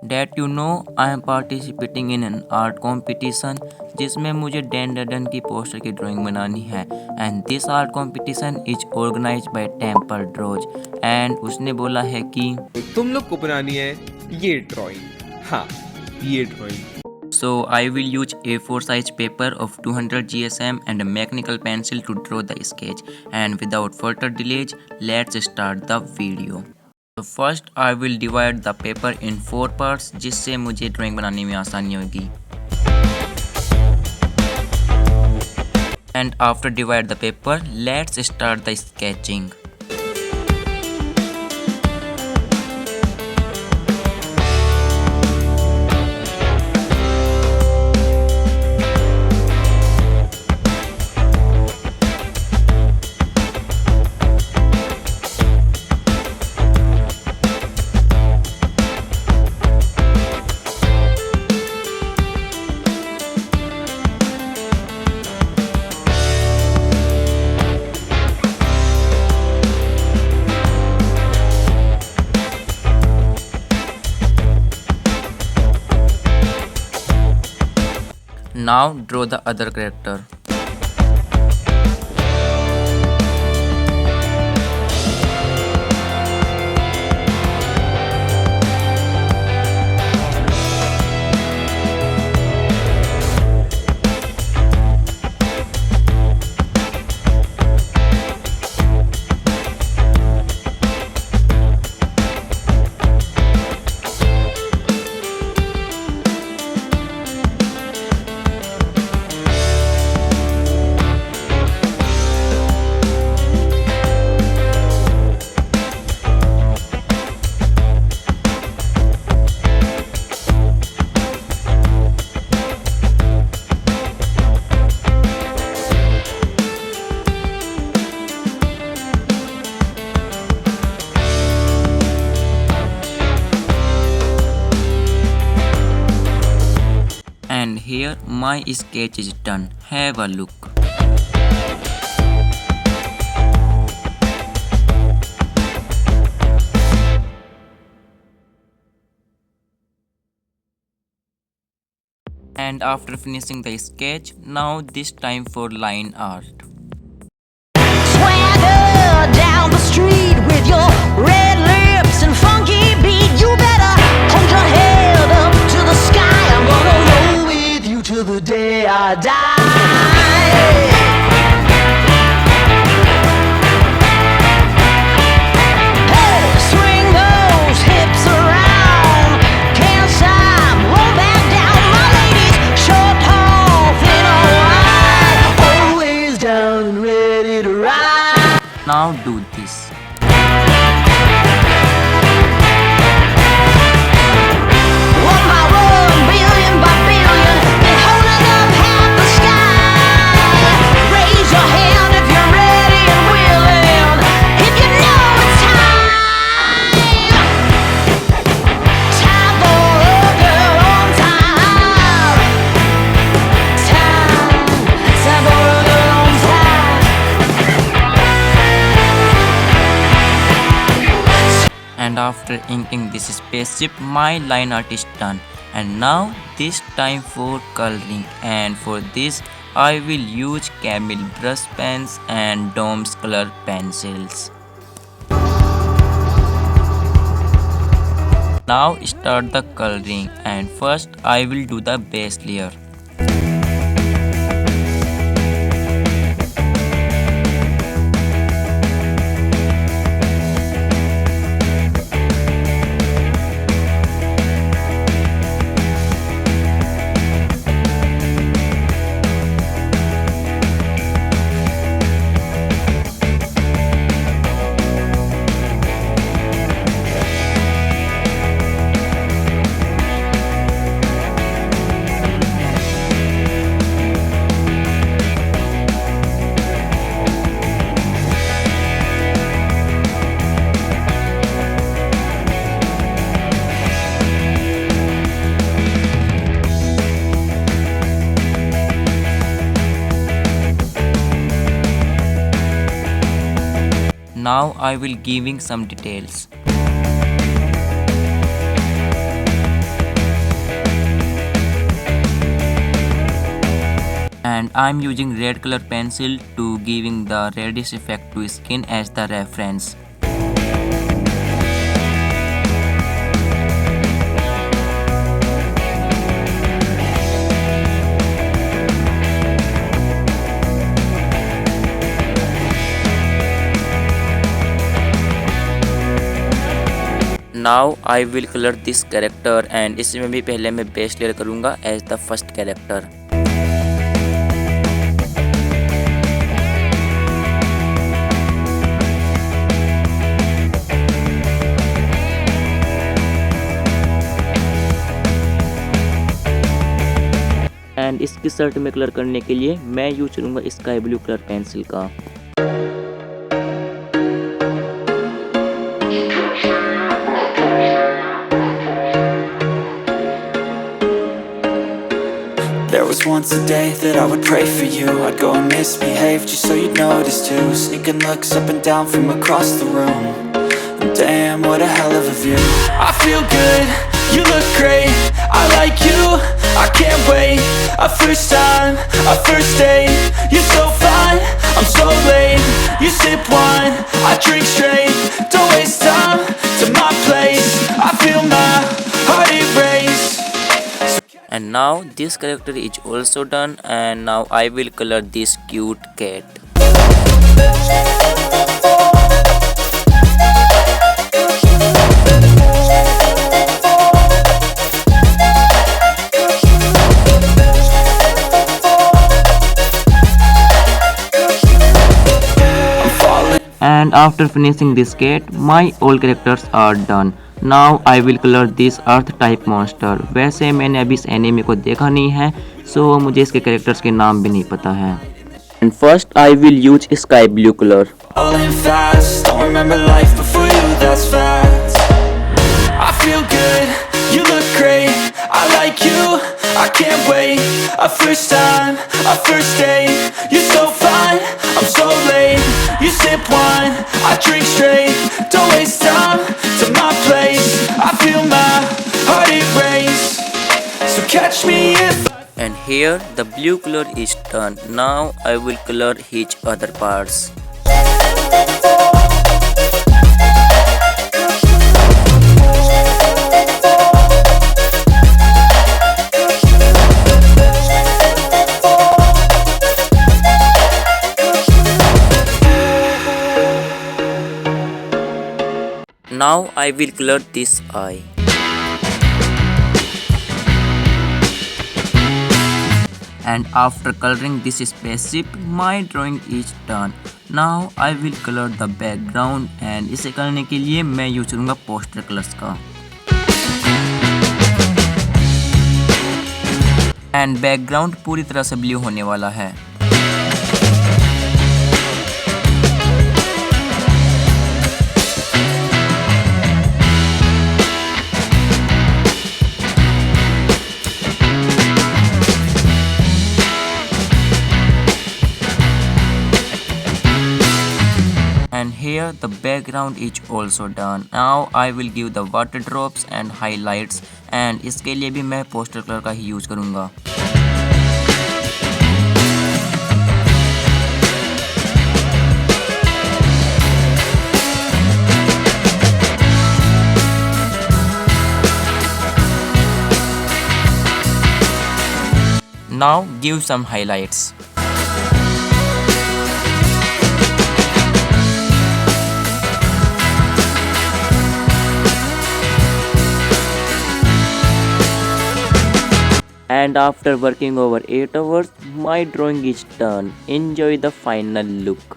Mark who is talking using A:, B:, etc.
A: That I am participating in an art competition जिसमें मुझे dandadan की पोस्टर की ड्राइंग बनानी है and this art competition is organized by Temple Droz and उसने बोला है कि
B: तुम लोग को बनानी है ये ड्राइंग। हाँ, ये drawing.
A: So I will use A4 size paper of 200 GSM and a mechanical pencil to draw the sketch. And without further delays, let's start the video. So first I will divide the paper in 4 parts जिससे मुझे drawing बनाने में आसानी होगी. And after divide the paper, let's start the sketching. Now draw the other character. And here my sketch is done. Have a look. And after finishing the sketch, now this time for line art.
C: Swagger down the street with your red lips and funky beat. You better hold your head up to the sky. I'm gonna roll with you till the day I die. Hey, swing those hips around. Can't stop, roll back down. My ladies, short, tall, thin or wide, always down and ready to ride.
A: Now do this.
C: One by one, billion by billion, been holding up half the sky. Raise your hand if you're ready and willing, if you know it's time. Time for a girl on time. Time for a girl on time.
A: And after inking this spaceship, my line art is done. And now this time for coloring, and for this I will use camel brush pens and domes color pencils. Now start the coloring, and first I will do the base layer. Now I will giving some details. and I'm using red color pencil to giving the reddish effect to skin as the reference. Now I will color this character and इसमें भी पहले मैं base layer करूँगा as the first character. And इसकी shirt में colour करने के लिए मैं यूज करूँगा स्काई ब्लू कलर पेंसिल का.
D: There was once a day that I would pray for you. I'd go and misbehave just so you'd notice too. Sneaking looks up and down from across the room. And damn, what a hell of a view. I feel good, you look great, I like you, I can't wait. A first time, a first date. You're so fine, I'm so late. You sip wine, I drink straight. Don't waste time to my place. I feel my heart erase.
A: And now this character is also done, and now I will color this cute cat. And after finishing this cat, my all characters are done. Now I will color this earth type monster. वैसे मैंने अभी इस anime को देखा नहीं है, so मुझे इसके characters के नाम भी नहीं पता है. And first I will use sky blue color.
D: Falling fast, don't remember life before you, that's facts. I feel good, you look great, I like you, I can't wait. A first time, a first date. You're so fine, I'm so late. You sip wine, I drink straight. Don't waste time to my place. I feel my heart erase. So catch me if
A: And here the blue color is done. Now I will color each other parts. Now I will color this eye. And after coloring this spaceship, my drawing is done. Now I will color the background, and इसे करने के लिए मैं use करूँगा poster colours का. And background पूरी तरह से ब्लू होने वाला है. And here the background is also done. Now I will give the water drops and highlights, and इसके लिए भी मैं पोस्टर कलर का ही यूज करूँगा. Now give some highlights. And after working over 8 hours, my drawing is done. Enjoy the final look.